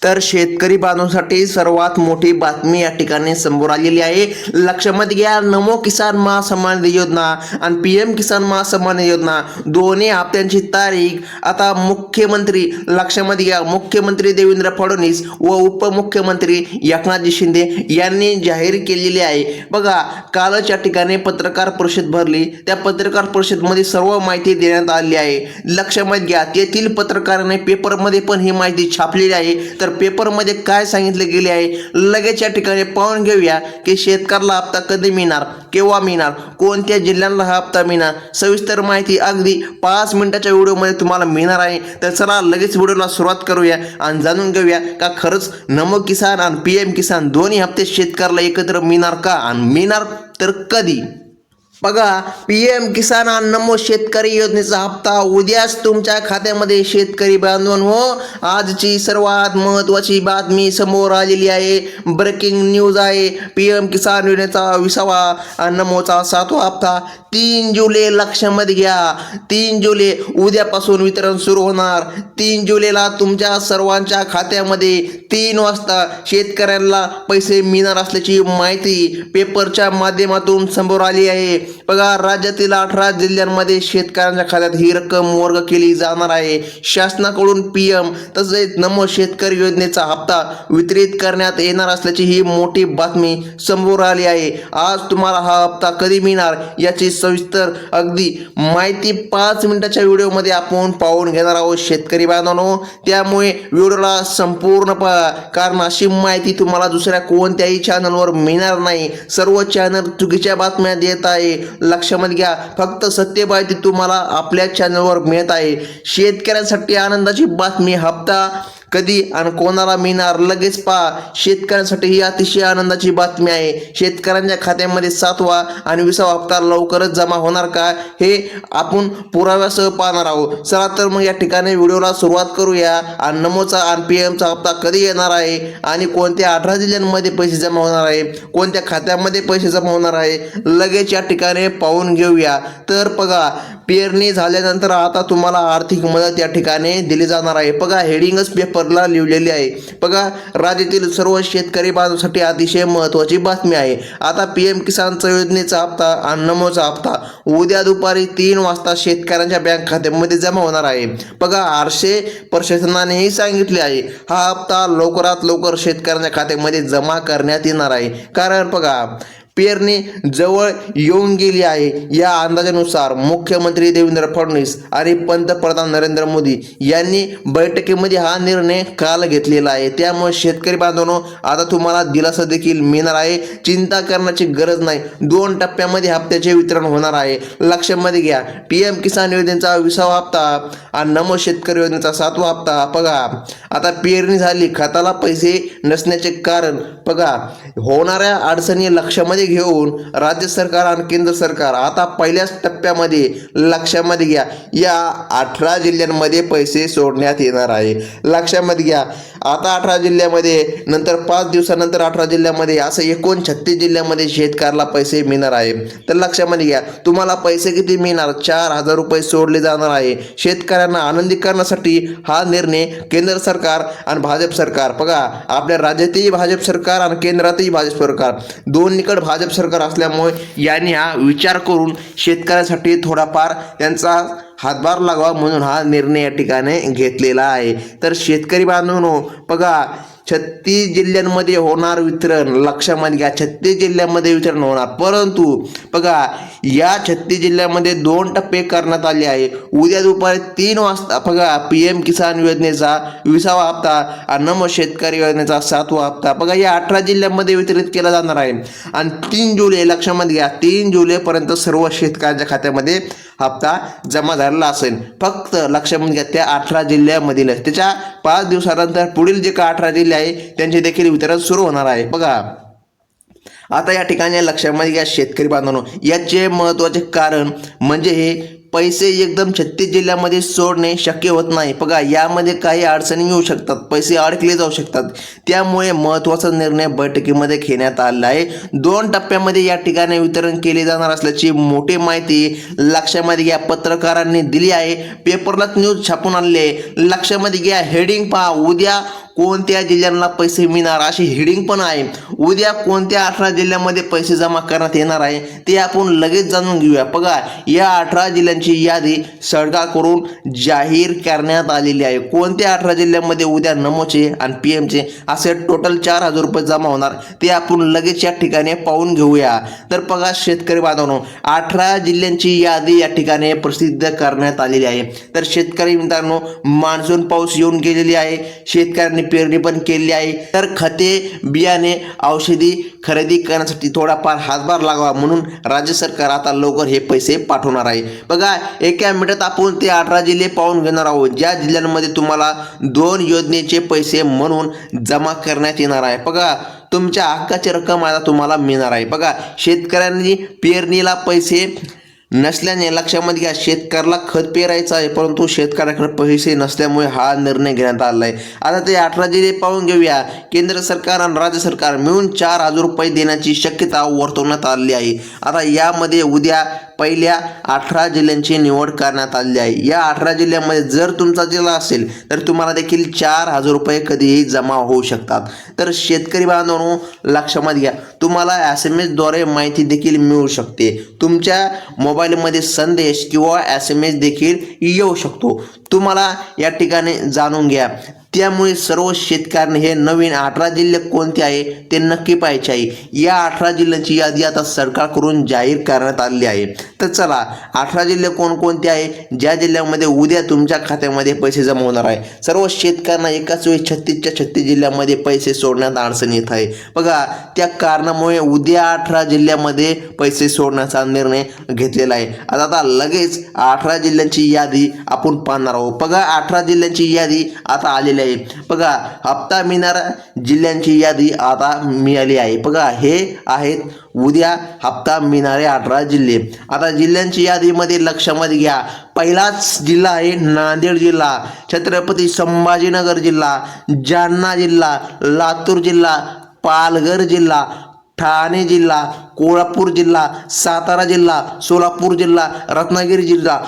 तर शेतकरी बांधवांसाठी सर्वात मोठी बातमी या ठिकाणी समोर आलेली आहे। लक्षामध्ये घ्या, नमो किसान महासन्मान निधी योजना आणि पीएम किसान महासन्मान निधी योजना दोन्ही हप्त्यांची तारीख आता मुख्यमंत्री, लक्षामध्ये घ्या, मुख्यमंत्री देवेंद्र फडणवीस व उपमुख्यमंत्री एकनाथजी शिंदे यांनी जाहीर केलेली आहे। बघा, कालच या ठिकाणी पत्रकार परिषद भरली, त्या पत्रकार परिषदेमध्ये सर्व माहिती देण्यात आली आहे। लक्षामध्ये घ्या, तेथील पत्रकाराने पेपरमध्ये पण ही माहिती छापलेली आहे। तर पेपरमध्ये काय सांगितले गेले आहे लगेच या ठिकाणी पाहून घेऊया की शेतकऱ्याला हप्ता कधी मिळणार, केव्हा मिळणार, कोणत्या जिल्ह्यांना हा हप्ता मिळणार, सविस्तर माहिती अगदी 5 मिनिटाच्या व्हिडिओमध्ये तुम्हाला मिळणार आहे। तर चला लगेच व्हिडिओला सुरुवात करूया आणि जाणून घेऊया का खरंच नमो किसान आणि पीएम किसान दोन्ही हप्ते शेतकऱ्याला एकत्र मिळणार का आणि मिळणार तर कधी। बघा, पीएम किसान आणि नमो शेतकरी योजनेचा हप्ता उद्याच तुमच्या खात्यामध्ये शेतकरी बांधवांनो। आजची सर्वात महत्त्वाची बातमी समोर आलेली आहे, ब्रेकिंग न्यूज आहे। पीएम किसान योजनेचा 20वा आणि नमोचा 7वा हप्ता 3 जुलै, लक्षामध्ये घ्या, 3 जुलै उद्यापासून वितरण सुरू होणार। 3 जुलैला तुमच्या सर्वांच्या खात्यामध्ये 3 वाजता शेतकऱ्यांना पैसे मिळणार असल्याची माहिती पेपरच्या माध्यमातून समोर आली आहे। बघा, राज्यातील 18 जिल्ह्यांमध्ये शेतकऱ्यांच्या खात्यात ही रक्कम वर्ग केली जाणार आहे। शासनाकडून पीएम तसेच नमो शेतकरी योजनेचा हप्ता वितरित करण्यात येणार असल्याची ही मोठी बातमी समोर आली आहे। आज तुम्हाला हा हप्ता कधी मिळणार याची सविस्तर अगदी माहिती 5 मिनिटाच्या व्हिडिओमध्ये आपण पाहून घेणार आहोत शेतकरी बांधवांनो। त्यामुळे व्हिडिओला संपूर्ण पहा, कारण अशी माहिती तुम्हाला दुसऱ्या कोणत्याही चॅनलवर मिळणार नाही। सर्व चॅनल चुकीच्या बातम्या देत आहे। लक्षामध्ये घ्या, फक्त सत्य माहिती तुम्हाला आपल्या चॅनलवर मिळत आहे। शेतकऱ्यांसाठी आनंदाची बातमी, हप्ता कधी आणि कोणाला मिळणार लगेच पहा। शेतकऱ्यांसाठी ही अतिशय आनंदाची बातमी आहे। शेतकऱ्यांच्या खात्यामध्ये 7वा आणि 20वा हप्ता लवकरच जमा होणार का हे आपण पुराव्यासह पाहणार आहोत। चला तर मग या ठिकाणी व्हिडिओला सुरुवात करूया आणि नमोचा आणि पीएमचा हप्ता कधी येणार आहे आणि कोणत्या 18 जिल्ह्यांमध्ये पैसे जमा होणार आहे, कोणत्या खात्यामध्ये पैसे जमा होणार आहे लगेच या ठिकाणी पाहून घेऊया। तर बघा, पेरणी झाल्यानंतर आता तुम्हाला आर्थिक मदत या ठिकाणी दिली जाणार आहे। बघा, हेडिंगच पेपरला लिहिलेली आहे। बघा, राज्यातील सर्व शेतकरी बांधवांसाठी अतिशय महत्त्वाची बातमी आहे। आता पीएम किसानचा योजनेचा हप्ता आणि नमोचा हप्ता उद्या दुपारी 3 वाजता शेतकऱ्यांच्या बँक खात्यामध्ये जमा होणार आहे। बघा, आरक्षे प्रशासनानेही सांगितले आहे हा हप्ता लवकरात लवकर शेतकऱ्यांच्या खात्यामध्ये जमा करण्यात येणार आहे। कारण बघा, पेरणी जवळ येऊन गेली आहे। या अंदाजानुसार मुख्यमंत्री देवेंद्र फडणवीस आणि पंतप्रधान नरेंद्र मोदी यांनी बैठकीमध्ये हा निर्णय काल घेतलेला आहे। त्यामुळे शेतकरी बांधवांनो, आता तुम्हाला दिलासा देखील मिळणार आहे। चिंता करण्याची गरज नाही, 2 टप्प्यामध्ये हप्त्याचे वितरण होणार आहे। लक्षामध्ये घ्या, पीएम किसान योजनेचा 20वा हप्ता आणि नमो शेतकरी योजनेचा 7वा हप्ता। बघा, आता पेरणी झाली, खताला पैसे नसण्याचे कारण बघा, होणाऱ्या अडचणी लक्षामध्ये घेऊन राज्य सरकार आणि केंद्र सरकार आता पहिल्याच टप्प्यामध्ये, लक्षामध्ये घ्या, या 18 जिल्ह्यांमध्ये पैसे सोडण्यात येणार आहे। लक्षामध्ये घ्या, आता 18 जिल्ह्यामध्ये, नंतर 5 दिवसानंतर 18 जिल्ह्यामध्ये, असं एकूण 36 जिल्ह्यामध्ये शेतकऱ्याला पैसे मिळणार आहे। तर लक्षामध्ये घ्या, तुम्हाला पैसे किती मिळणार, 4,000 रुपये सोडले जाणार आहे। शेतकऱ्यांना आनंदी करण्यासाठी हा निर्णय केंद्र सरकार आणि भाजप सरकार, बघा, आपल्या राज्यातही भाजप सरकार आणि केंद्रातही भाजप सरकार, दोन्हीकडे भाजप सरकार असल्यामुळे यांनी हा विचार करून शेतकऱ्यांसाठी थोडाफार त्यांचा हातभार लागावा म्हणून हा निर्णय या ठिकाणी घेतलेला आहे। तर शेतकरी बांधवांनो, बघा, 36 जिल्ह्यांमध्ये होणार वितरण। लक्षामध्ये घ्या, 36 जिल्ह्यांमध्ये वितरण होणार, परंतु बघा, या 36 जिल्ह्यामध्ये 2 टप्पे करण्यात आले आहे। उद्या दुपारी 3 वाजता बघा, पीएम किसान योजनेचा 20वा हप्ता आणि नमो शेतकरी योजनेचा 7वा हप्ता बघा या 18 जिल्ह्यांमध्ये वितरित केला जाणार आहे। आणि 3 जुलै, लक्षामध्ये घ्या, 3 जुलैपर्यंत सर्व शेतकऱ्यांच्या खात्यामध्ये हप्ता जमा झालेला असेल। फक्त लक्षामध्ये घ्या, त्या 18 जिल्ह्यामधीलच, त्याच्या 5 दिवसानंतर पुढील जे का 18 जिल्हे आहे त्यांचे देखील वितरण सुरू होणार आहे। बघा, आता या ठिकाणी लक्षामध्ये घ्या शेतकरी बांधवांनो, याचे महत्त्वाचे कारण म्हणजे हे पैसे एकदम 36 जिल्ह्यामध्ये सोडणे शक्य होत नाही. बघा, यामध्ये काही अडचणी येऊ शकतात, पैसे अडकले जाऊ शकतात. त्यामुळे महत्त्वाचा निर्णय बैठकीमध्ये घेण्यात आला आहे. 2 टप्प्यामध्ये या ठिकाणी वितरण केले जाणार असल्याची मोठी माहिती लक्षामध्ये घ्या पत्रकारांनी दिली आहे. पेपरलाच न्यूज छापून आणले आहे. लक्षामध्ये घ्या, हेडिंग पहा, उद्या कोणत्या जिल्ह्यांना पैसे मिळणार अशी हेडिंग पण आहे. उद्या कोणत्या 18 जिल्ह्यामध्ये पैसे जमा करण्यात येणार आहे ते आपण लगेच जाणून घेऊया. बघा, या 18 जिल्ह्यांची यादी सरकारकडून जाहीर करण्यात आलेली आहे. कोणत्या 18 जिल्ह्यामध्ये उद्या नमोचे आणि पीएमचे असे टोटल 4,000 रुपये जमा होणार ते आपण लगेच या ठिकाणी पाहून घेऊया. तर बघा शेतकरी बांधवांनो, 18 जिल्ह्यांची यादी या ठिकाणी प्रसिद्ध करण्यात आलेली आहे. तर शेतकरी मित्रांनो, मान्सून पाऊस येऊन गेलेली आहे. शेतकऱ्यांनी पेरणी पण केली आहे. तर खते, बियाणे, औषधी खरेदी करण्यासाठी थोडाफार हातभार लागावा म्हणून राज्य सरकार आता लवकर हे पैसे पाठवणार आहे. बघा, एका मिनिटात आपण ते 18 जिल्हे पाहून घेणार आहोत, ज्या जिल्ह्यांमध्ये तुम्हाला 2 योजनेचे पैसे म्हणून जमा करण्यात येणार आहे. बघा, तुमच्या हक्काची रक्कम आता तुम्हाला मिळणार आहे. बघा, शेतकऱ्यांनी पेरणीला पैसे नसल्याने लक्षामध्ये घ्या, शेतकऱ्याला खत पेरायचं आहे परंतु शेतकऱ्याकडे पैसे नसल्यामुळे हा निर्णय घेण्यात आला आहे. आता ते 18 जिल्हे पाहून घेऊया. केंद्र सरकार आणि राज्य सरकार मिळून 4,000 रुपये देण्याची शक्यता वर्तवण्यात आली आहे. आता यामध्ये उद्या पहिल्या 18 जिल्ह्यांची निवड करण्यात आली आहे. या 18 जिल्ह्यामध्ये जर तुमचा जिल्हा असेल तर तुम्हाला देखील 4,000 रुपये कधीही जमा होऊ शकतात. तर शेतकरी बांधवांनो, लक्षामध्ये घ्या, तुम्हाला SMS द्वारे माहिती देखील मिळू शकते. तुमच्या मोबाईलमध्ये संदेश किंवा SMS देखील येऊ शकतो. तुम्हाला या ठिकाणी जाणून घ्या. त्यामुळे सर्व शेतकऱ्यांनी हे नवीन 18 जिल्हे कोणते आहे ते नक्की पाहायचे आहे. या 18 जिल्ह्यांची यादी आता सरकारकडून जाहीर करण्यात आली आहे. तर चला, 18 जिल्हे कोणकोणते आहे ज्या जिल्ह्यामध्ये उद्या तुमच्या खात्यामध्ये पैसे जमा होणार आहे. सर्व शेतकऱ्यांना एकाच वेळी 36च्या 36 जिल्ह्यामध्ये पैसे सोडण्यात अडचण येत आहे. बघा, त्या कारणामुळे उद्या 18 जिल्ह्यामध्ये पैसे सोडण्याचा निर्णय घेतलेला आहे. आता लगेच 18 जिल्ह्यांची यादी आपण पाहणार आहोत. बघा, 18 जिल्ह्यांची यादी आता आलेली आहे. बघा, हप्ता मिळणाऱ्या जिल्ह्यांची यादी आता मिळाली आहे. बघा, हे आहेत उद्या हप्ता मिळणारे 18 जिल्हे. आता जिल्ह्यांची यादीमध्ये लक्षामध्ये घ्या, पहिलाच जिल्हा आहे नांदेड जिल्हा, छत्रपती संभाजीनगर जिल्हा, जालना जिल्हा, लातूर जिल्हा, पालघर जिल्हा, ठाणे जिल्हा, कोल्हापूर जिल्हा, सातारा जिल्हा, सोलापूर जिल्हा, रत्नागिरी जिल्हा,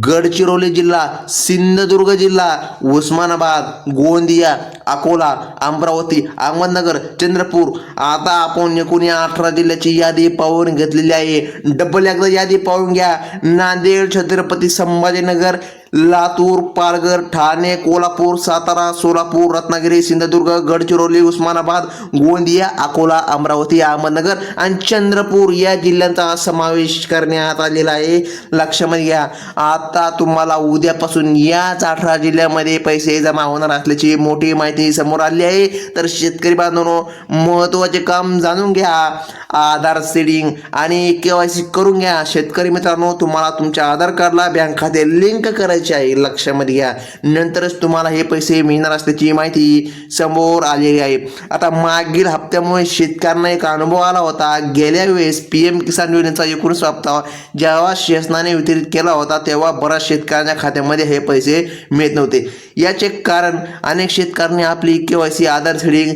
गडचिरोली जिल्हा, सिंधुदुर्ग जिल्हा, उस्मानाबाद, गोंदिया, अकोला, अमरावती, अहमदनगर, चंद्रपूर. आता आपण एकूण या 18 जिल्ह्याची यादी पाहून घेतलेली आहे. डबल एकदा यादी पाहून घ्या. नांदेड, छत्रपती संभाजीनगर, लातूर, पालघर, ठाणे, कोल्हापूर, सातारा, सोलापूर, रत्नागिरी, सिंधुदुर्ग, गडचिरोली, उस्मानाबाद, गोंदिया, अकोला, अमरावती, अहमदनगर आणि चंद्रपूर या जिल्ह्यांचा समावेश करण्यात आलेला आहे. लक्षामध्ये घ्या, आता तुम्हाला उद्यापासून याच 18 जिल्ह्यामध्ये पैसे जमा होणार असल्याची मोठी माहिती समोर आली आहे. तर शेतकरी बांधवांनो, महत्त्वाचे काम जाणून घ्या. आधार सीडिंग आणि KYC करून घ्या. शेतकरी मित्रांनो, तुम्हाला तुमच्या आधार कार्डला बँक खाते लिंक करायचे आहे. लक्षामध्ये घ्या, नंतरच तुम्हाला हे पैसे मिळणार असल्याची माहिती समोर आलेली आहे. आता मागील हप्त्यामुळे शेतकऱ्यांना एक अनुभव आला होता. गेल्या वेळेस PM किसान योजनेचा 19वा हप्ता जेव्हा शासनाने वितरित केला होता तेव्हा बऱ्याच शेतकऱ्यांच्या खात्यामध्ये हे पैसे मिळत नव्हते. याचे कारण अनेक शेतकऱ्यांनी आपली KYC आधार सीडिंग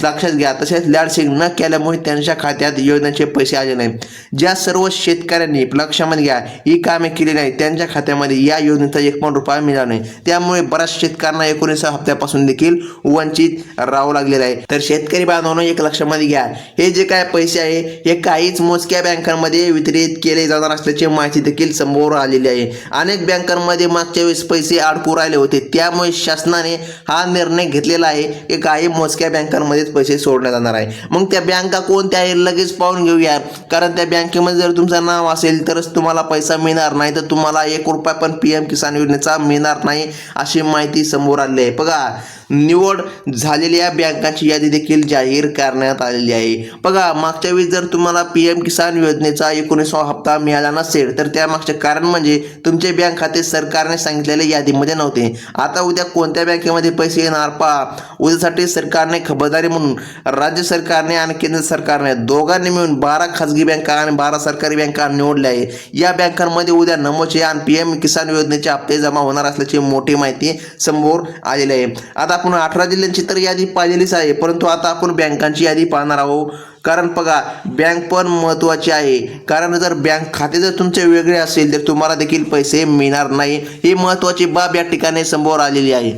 लक्षात घ्या तसेच लॅडसिंग न केल्यामुळे त्यांच्या खात्यात योजनेचे पैसे आले नाही. ज्या सर्व शेतकऱ्यांनी लक्षामध्ये घ्या ही कामे केली नाही त्यांच्या खात्यामध्ये या योजनेचा 1 पण रुपया मिळाला नाही. त्यामुळे बऱ्याच शेतकऱ्यांना 19व्या हप्त्यापासून देखील वंचित राहावं लागलेलं आहे. तर शेतकरी बांधवांनो, एक लक्षामध्ये घ्या, हे जे काय पैसे आहे हे काहीच मोजक्या बँकांमध्ये वितरित केले जाणार असल्याची माहिती देखील समोर आलेली आहे. अनेक बँकांमध्ये मागच्या वेळेस पैसे अडकू राहिले होते. त्यामुळे शासनाने हा निर्णय घेतलेला आहे की काही मोजक्या बँकांमध्येच पैसे सोडण्यात जाणार आहे. मग त्या बँका कोणत्या आहे लगेच पाहून घेऊया. कारण त्या बँकेमध्ये जर तुमचं नाव असेल तरच तुम्हाला पैसा मिळणार, नाही तर तुम्हाला 1 रुपया पण PM किसान योजनेचा मिळणार नाही अशी माहिती समोर आली आहे. बघा, निवड झालेल्या बँकांची यादी देखील जाहीर करण्यात आलेली आहे. बघा, मागच्या वेळी जर तुम्हाला तुम्हाला PM किसान योजनेचा 19वा हप्ता मिळाला नसेल तर त्यामागचे कारण म्हणजे तुमचे बँक खाते सरकारने सांगितलेल्या यादीमध्ये नव्हते. आता उद्या कोणत्या बँकेमध्ये पैसे येणार पहा. उद्यासाठी सरकारने खबरदारी म्हणून राज्य सरकारने आणि केंद्र सरकारने दोघांनी मिळून 12 खाजगी बँका आणि 12 सरकारी बँका निवडल्या आहे. या बँकांमध्ये उद्या नमोचे आणि PM किसान योजनेचे हप्ते जमा होणार असल्याची मोठी माहिती समोर आलेली आहे. आता आपण 18 जिल्ह्यांची तर यादी पाहिलेलीच आहे, परंतु आता आपण बँकांची यादी पाहणार आहोत. कारण बघा, बँक पण महत्त्वाची आहे. कारण जर बँक खाते जर तुमचे वेगळे असेल तर तुम्हाला देखील पैसे मिळणार नाही. ही महत्त्वाची बाब या ठिकाणी समोर आलेली आहे.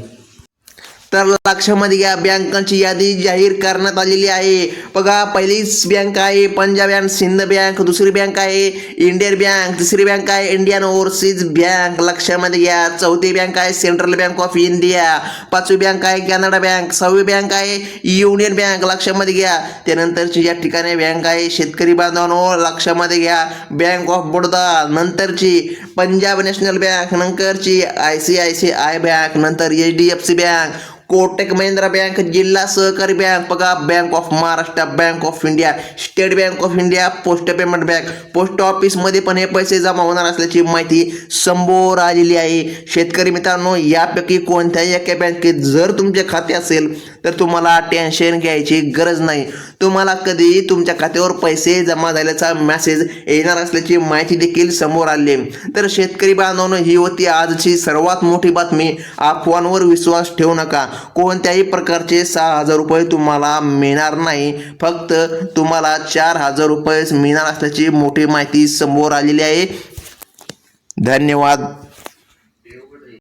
तर लक्षामध्ये घ्या, बँकांची यादी जाहीर करण्यात आलेली आहे. बघा, पहिलीच बँक आहे पंजाब अँड सिंध बँक, दुसरी बँक आहे इंडियन बँक, तिसरी बँक आहे इंडियन ओव्हरसीज बँक. लक्षामध्ये घ्या, चौथी बँक आहे सेंट्रल बँक ऑफ इंडिया, पाचवी बँक आहे कॅनडा बँक, सहावी बँक आहे युनियन बँक. लक्षामध्ये घ्या, त्यानंतरची या ठिकाणी बँक आहे शेतकरी बांधवांनो. लक्षामध्ये घ्या, बँक ऑफ बडोदा, नंतरची पंजाब नॅशनल बँक, नंतरची ICICI बँक, नंतर HDFC bank, Kotak Mahindra bank, जिल्हा सहकारी बँक. बघा, bank of Maharashtra, bank of India, state bank of India, post payment bank. Post ऑफिसमध्ये पण हे पैसे जमा होणार असल्याची माहिती समोर आलेली आहे. शेतकरी मित्रांनो, यापैकी कोणत्याही एका बँकेत जर तुमचे खाते असेल तर तुम्हाला टेन्शन घ्यायची गरज नाही. तुम्हाला कधी तुमच्या खात्यावर पैसे जमा झाल्याचा मेसेज येणार असल्याची माहिती देखील समोर आली. तर शेतकरी बांधवांनो, ही होती आजची सर्वात मोठी बातमी. अफवांवर विश्वास ठेवू नका. कोणत्याही प्रकारचे 6,000 रुपये तुम्हाला मिळणार नाही. फक्त तुम्हाला 4,000 रुपये मिळणार असल्याची मोठी माहिती समोर आलेली आहे. धन्यवाद.